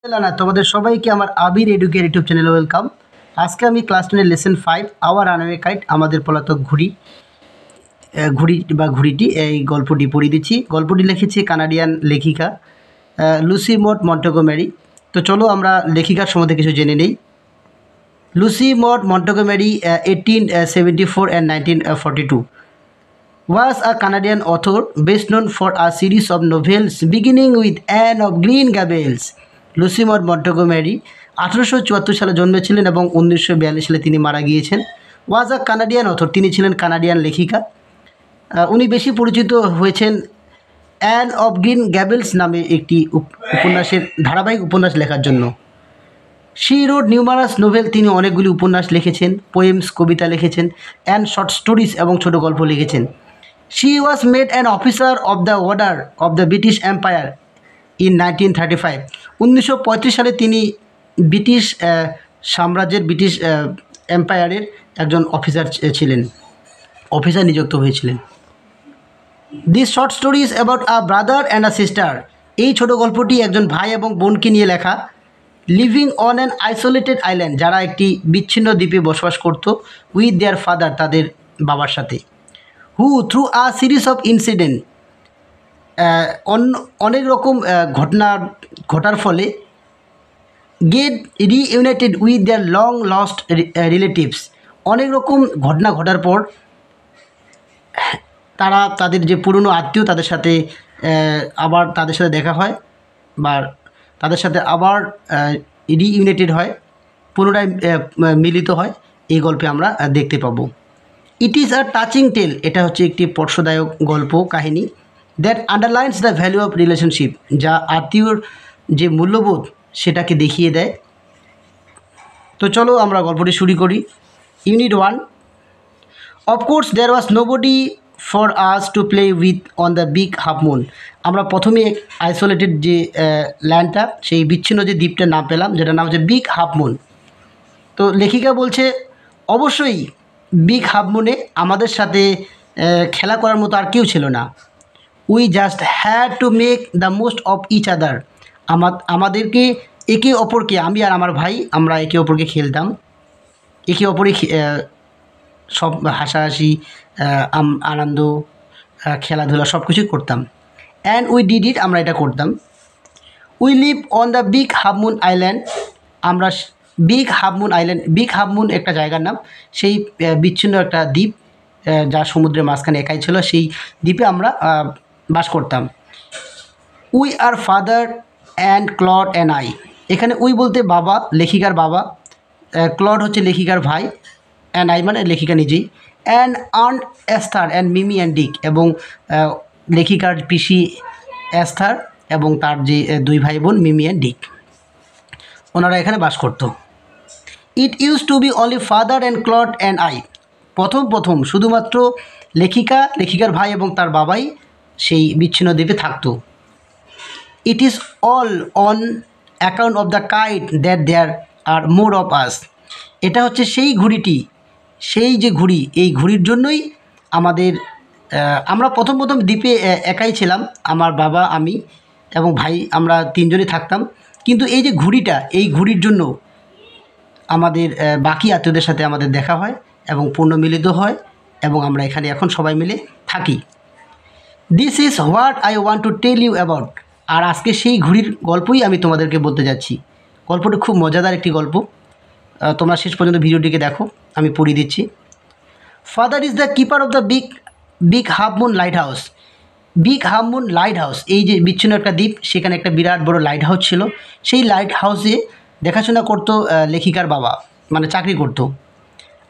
না তোমাদের সবাইকে আমার আবির এডুকের ইউটিউব চ্যানেলে ওয়েলকাম। আজকে আমি ক্লাস 10 এর লেসন 5 আওয়ার রানওয়ে কাইট আমাদের পলাতক ঘুড়িটি এই গল্পটি পড়ে দিচ্ছি। গল্পটি লিখেছে কানাডিয়ান লেখিকা লুসি মট মন্টগোমেরি। তো চলো আমরা লেখিকার সম্বন্ধে কিছু জেনে নেই। Lucy Maud Montgomery 1874 and 1942 was a Canadian author best known for a series of novels beginning with Anne of Green Gables. Lucy Maud Montgomery 1874 সালে জন্মেছিলেন এবং 1942 সালে তিনি মারা গিয়েছেন। ওয়াজ আ কানাডিয়ান অথর, তিনি ছিলেন কানাডিয়ান লেখিকা। উনি বেশি পরিচিত হয়েছেন অ্যান অফ গ্রিন গ্যাবেলস নামে একটি ধারাবাহিক উপন্যাস লেখার জন্য। শি রোড নিউমারাস নোভেল, তিনি অনেকগুলি উপন্যাস লিখেছেন, পোয়েমস কবিতা লিখেছেন, অ্যান্ড শর্ট স্টোরিজ এবং ছোট গল্প লিখেছেন। She was made an officer of the order of the British empire in 1935। 1935 সালে তিনি ব্রিটিশ ব্রিটিশ এম্পায়ারের একজন অফিসার নিযুক্ত হয়েছিলেন। This short stories about a brother and a sister, এই ছোট গল্পটি একজন ভাই এবং বোনকে নিয়ে লেখা। Living on an isolated island, যারা একটি বিচ্ছিন্ন দ্বীপে বসবাস করত, উইথ দেয়ার ফাদার, তাদের বাবার সাথে। Who through a series of incident, অনেক রকম ঘটার ফলে get reunited with their long lost relatives, অনেক রকম ঘটনা ঘটার পর তারা তাদের যে পুরনো আত্মীয় তাদের সাথে আবার তাদের সাথে দেখা হয় বা তাদের সাথে আবার রিইউনাইটেড হয়, পুনরায় মিলিত হয়। এই গল্পে আমরা দেখতে পাবো। ইট ইজ আ টাচিং টেল, এটা হচ্ছে একটি স্পর্শদায়ক গল্প কাহিনী। That underlines the value of relationship, যা আত্মীয়র যে মূল্যবোধ সেটাকে দেখিয়ে দেয়। তো চলো আমরা গল্পটি শুরু করি। Unit 1। Of course there was nobody for us to play with on the big half moon. আমরা প্রথমে আইসোলেটেড যে ল্যান্ডটা, সেই বিচ্ছিন্ন যে দ্বীপটার নাম পেলাম, যেটার নাম হচ্ছে বিগ হাফ মুন। তো লেখিকা বলছে অবশ্যই বিগ হাফ মুনে আমাদের সাথে খেলা করার মতো আর কেউ ছিল না। We just had to make the most of each other, আমাদেরকে একে অপরকে, আমি আর আমার ভাই, আমরা একে অপরকে খেলতাম, একে অপরে সব হাসাহাসি আনন্দ খেলাধুলা সব কিছুই করতাম। অ্যান্ড উই ডিড ইট, আমরা এটা করতাম। We live on the big half moon island, আমরা বিগ হাফ মুন একটা জায়গার নাম, সেই বিচ্ছিন্ন একটা দ্বীপ যা সমুদ্রের মাঝখানে একাই ছিল, সেই দ্বীপে আমরা বাস করতাম। We are father and Claude and I, এখানে উই বলতে বাবা, লেখিকার বাবা, ক্লড হচ্ছে লেখিকার ভাই, অ্যান্ড আই মানে লেখিকা নিজেই, and aunt Esther and Mimi and Dick, এবং লেখিকার পিসি এস্থার এবং তার যে দুই ভাই বোন মিমি অ্যান্ড ডিক, ওনারা এখানে বাস করত। It used to be only father and Claude and I, প্রথম শুধুমাত্র লেখিকার ভাই এবং তার বাবাই সেই বিচ্ছিন্ন দ্বীপে থাকতো। It is all on account of the kite that there are more of us, এটা হচ্ছে সেই ঘুড়িটি, সেই যে ঘুড়ি, এই ঘুড়ির জন্যই আমরা প্রথম দ্বীপে একাই ছিলাম, আমার বাবা, আমি এবং ভাই, আমরা তিনজনই থাকতাম। কিন্তু এই যে ঘুড়িটা, এই ঘুড়ির জন্য আমাদের বাকি আত্মীয়দের সাথে আমাদের দেখা হয় এবং পুনর্মিলিত হয়, এবং আমরা এখানে এখন সবাই মিলে থাকি। This is what I want to tell you about, আর আজকে সেই ঘুড়ির গল্পই আমি তোমাদেরকে বলতে যাচ্ছি। গল্পটা খুব মজাদার একটি গল্প, তোমরা শেষ পর্যন্ত ভিডিওটিকে দেখো, আমি পড়িয়ে দিচ্ছি। Father is the keeper of the big half moon light house. Big half moon light house, এই যে বিচ্ছিন্ন একটা দ্বীপ, সেখানে একটা বিরাট বড় লাইট হাউস ছিল। সেই লাইট হাউসে দেখাশোনা করতো লেখিকার বাবা, মানে চাকরি করতো।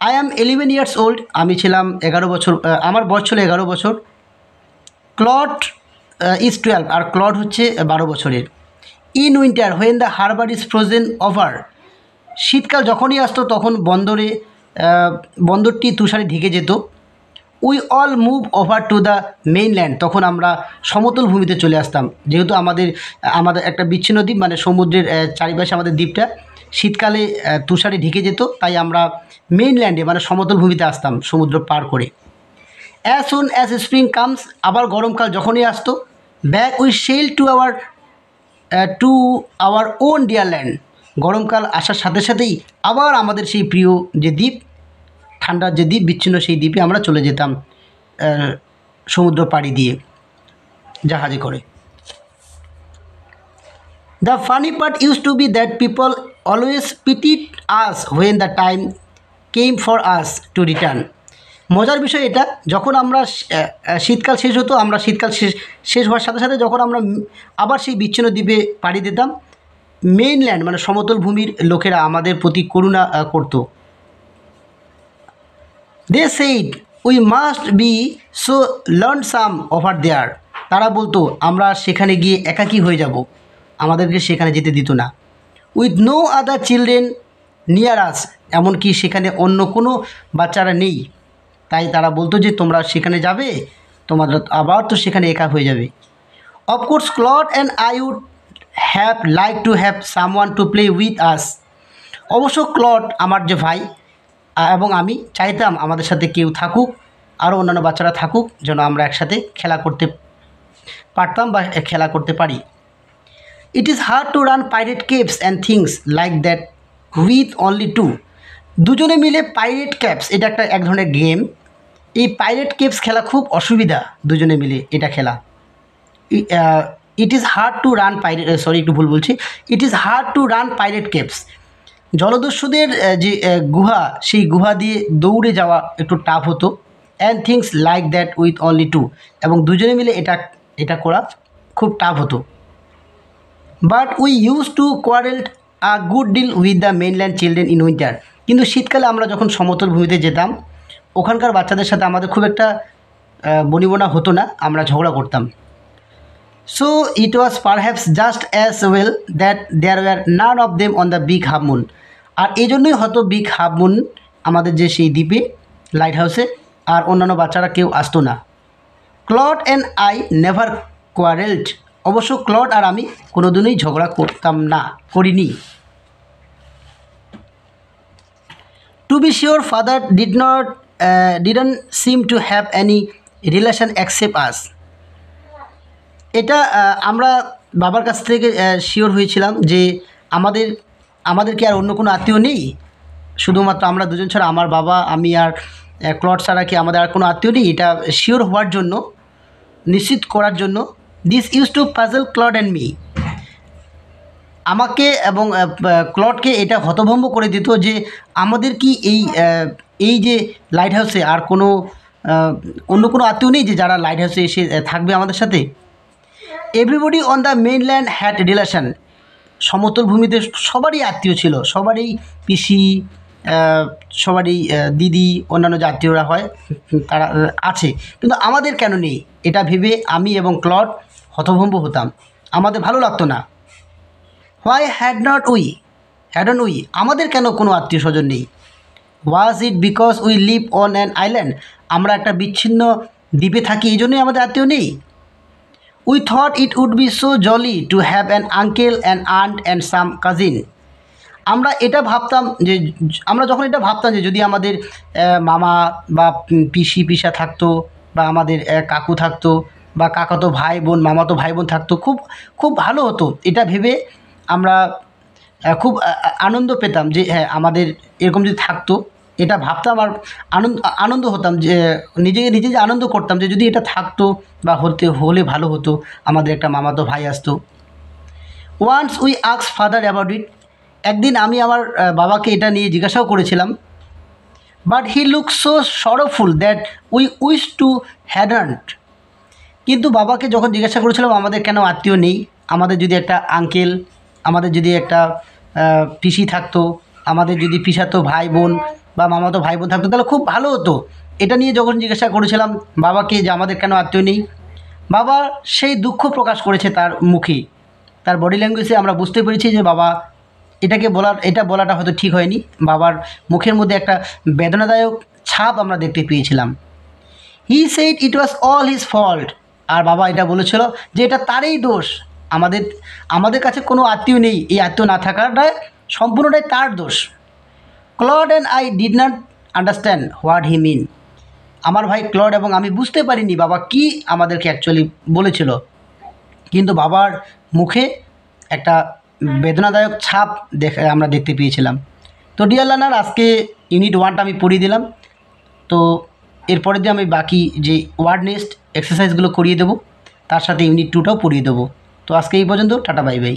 আই অ্যাম 11 years old, আমি ছিলাম 11 বছর, আমার বয়স ছিল 11 বছর। ক্লড ইজ 12, আর ক্লড হচ্ছে 12 বছরের। In winter when the harbour is frozen over, শীতকাল যখনই আসতো তখন বন্দরটি তুষারে ঢেকে যেত। We all move over to the mainland, তখন আমরা সমতল ভূমিতে চলে আসতাম, যেহেতু আমাদের একটা বিচ্ছিন্ন দ্বীপ, মানে সমুদ্রের চারিপাশে আমাদের দ্বীপটা, শীতকালে তুষারে ঢেকে যেত, তাই আমরা মেইনল্যান্ডে মানে সমতল ভূমিতে আসতাম সমুদ্র পার করে। As soon as spring comes, আবার গরমকাল যখনই আসতো, back we sail to our to our own dear land. গরমকাল আসার সাথে সাথেই আবার আমাদের সেই প্রিয় যে দ্বীপ, ঠান্ডার যে দ্বীপ বিচ্ছিন্ন, সেই দ্বীপে আমরা চলে যেতাম সমুদ্র পাড়ি দিয়ে জাহাজে করে। The funny part use to be that people always pitied us when the time came for us to return. মজার বিষয় এটা, যখন আমরা শীতকাল শেষ হতো, আমরা শীতকাল শেষ হওয়ার সাথে সাথে যখন আমরা আবার সেই বিচ্ছিন্ন দ্বীপে পাড়ি দিতাম, মেইনল্যান্ড মানে সমতল ভূমির লোকেরা আমাদের প্রতি করুণা করত। They said we must be so lonesome over there. তারা বলতো আমরা সেখানে গিয়ে একাকী হয়ে যাব, আমাদেরকে সেখানে যেতে দিত না। With no other children near us, এমনকি সেখানে অন্য কোনো বাচ্চারা নেই, তাই তারা বলতো যে তোমরা সেখানে যাবে, তোমরা আবার তো সেখানে একা হয়ে যাবে। Of course Claude and I would have like to have someone to play with us. অবশ্য ক্লড আমার যে ভাই এবং আমি চাইতাম আমাদের সাথে কেউ থাকুক, আরও অন্যান্য বাচ্চারা থাকুক, যেন আমরা একসাথে খেলা করতে পারতাম বা খেলা করতে পারি। It is hard to run pirate caves and things like that with only two. দুজনে মিলে পাইরেট ক্যাপস, এটা এক ধরনের গেম। এই পাইরেট কেভস খেলা খুব অসুবিধা, দুজনে মিলে এটা খেলা। It is hard to run pirate, sorry একটু ভুল বলছি, it is hard to run pirate caves. জলদস্যুদের যে গুহা, সেই গুহা দিয়ে দৌড়ে যাওয়া একটু টাফ হতো। And things like that with only two, এবং দুজনে মিলে এটা করা খুব টাফ হতো। But we use to quarrel a good deal with the mainland children in winter. কিন্তু শীতকালে আমরা যখন সমতল ভূমিতে যেতাম, ওখানকার বাচ্চাদের সাথে আমাদের খুব একটা বনিবনা হতো না, আমরা ঝগড়া করতাম। So it was perhaps just as well that there were none of them on the big half moon. আর এই জন্যই হয়তো বিগ হাফ মুন, আমাদের যে সেই দ্বীপে লাইট হাউসে, আর অন্যান্য বাচ্চারা কেউ আসতো না। Claude and I never quarrelled. অবশ্য ক্লড আর আমি কোনোদিনই ঝগড়া করতাম না, করিনি। To be sure father didn't seem to have any relation except us. এটা আমরা বাবার কাছ থেকে শিওর হয়েছিলাম যে আমাদের কি আর অন্য কোনো আত্মীয় নেই, শুধুমাত্র আমরা দুজন ছাড়া, আমার বাবা, আমি আর ক্লড ছাড়া কি আমাদের আর কোনো আত্মীয় নেই, এটা শিওর হওয়ার জন্য, নিশ্চিত করার জন্য। This use to puzzle Claude and me. আমাকে এবং ক্লডকে এটা হতভম্ব করে দিত যে আমাদের কি এই যে লাইট হাউসে আর কোনো অন্য কোনো আত্মীয় নেই যে যারা লাইট হাউসে এসে থাকবে আমাদের সাথে। Everybody on the mainland had relation. সমতল ভূমিতে সবারই আত্মীয় ছিল, সবারই পিসি, সবারই দিদি, অন্যান্য যে আত্মীয়রা হয় তারা আছে, কিন্তু আমাদের কেন নেই, এটা ভেবে আমি এবং ক্লড হতভম্ব হতাম, আমাদের ভালো লাগতো না। হোয়াই হ্যাডন উই, আমাদের কেন কোনো আত্মীয় স্বজন নেই। Was it because we live on an island, আমরা একটা বিচ্ছিন্ন দ্বীপে থাকি, এই জন্যই আমাদের আত্মীয় নেই। We thought it would be so jolly to have an uncle and aunt and some cousin. আমরা যখন এটা ভাবতাম যে যদি আমাদের মামা বা পিসা থাকতো, বা আমাদের কাকু থাকতো, বা কাকাতো ভাই বোন, মামাতো ভাই বোন থাকতো, খুব খুব ভালো হতো। এটা ভেবে আমরা খুব আনন্দ পেতাম যে হ্যাঁ, আমাদের এরকম যদি থাকতো, এটা ভাবতাম আর আনন্দ হতাম, যে নিজে যে আনন্দ করতাম যে যদি এটা থাকতো বা হলে ভালো হতো, আমাদের একটা মামাতো ভাই আসতো। Once we ask father about it. একদিন আমি আমার বাবাকে এটা নিয়ে জিজ্ঞাসাও করেছিলাম। But he look so sorrowful that we wish to hadn't. কিন্তু বাবাকে যখন জিজ্ঞাসা করেছিলাম আমাদের কেন আত্মীয় নেই, আমাদের যদি একটা আঙ্কেল, আমাদের যদি একটা পিসি থাকতো, আমাদের যদি পিসাতো ভাই বোন বা মামাতো ভাই বোন থাকতো, তাহলে খুব ভালো হতো। এটা নিয়ে যখন জিজ্ঞাসা করেছিলাম বাবাকে যে আমাদের কেন আত্মীয় নেই, বাবা সেই দুঃখ প্রকাশ করেছে তার মুখে, তার বডি ল্যাঙ্গুয়েজে আমরা বুঝতে পেরেছি যে বাবা এটা বলাটা হয়তো ঠিক হয়নি। বাবার মুখের মধ্যে একটা বেদনাদায়ক ছাপ আমরা দেখতে পেয়েছিলাম। He said it was all his fault. আর বাবা এটা বলেছিল যে এটা তারই দোষ, আমাদের কাছে কোনো আত্মীয় নেই, এই আত্মীয় না থাকাটা সম্পূর্ণটাই তার দোষ। Claude and I did not understand what he mean. আমার ভাই ক্লড এবং আমি বুঝতে পারিনি বাবা কি আমাদেরকে অ্যাকচুয়ালি বলেছিল, কিন্তু বাবার মুখে একটা বেদনাদায়ক ছাপ আমরা দেখতে পেয়েছিলাম। তো ডিয়ার লার্নার, আজকে ইউনিট 1টা আমি পড়িয়ে দিলাম। তো এরপরে দিয়ে আমি বাকি যে ওয়ার্ড নেস্ট এক্সারসাইজগুলো করিয়ে দেবো, তার সাথে ইউনিট 2টাও পড়িয়ে দেবো। তো আজকে এই পর্যন্ত, টাটা বাই বাই।